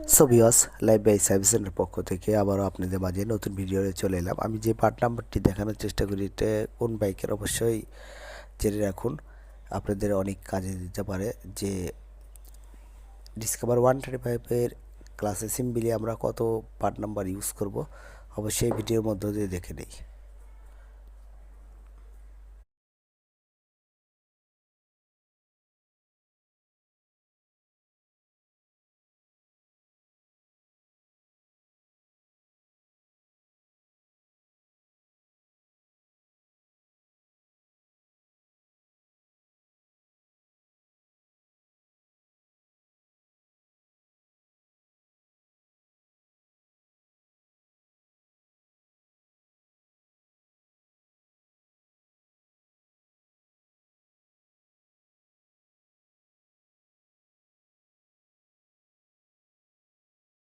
So viewers, live by সার্ভিসের পক্ষ থেকে আবারও আপনাদের মাঝে নতুন ভিডিও চলে এলাম। আমি যে পার্ট নাম্বারটি দেখানোর চেষ্টা করি এটা কোন বাইকের অবশ্যই জেনে রাখুন, আপনাদের অনেক কাজে দিতে পারে। যে ডিসকভার 125-এর ক্লাস অ্যাসেম্বলি আমরা কত পার্ট নাম্বার ইউজ করব, অবশ্যই ভিডিওর মধ্য দিয়ে দেখে নেই।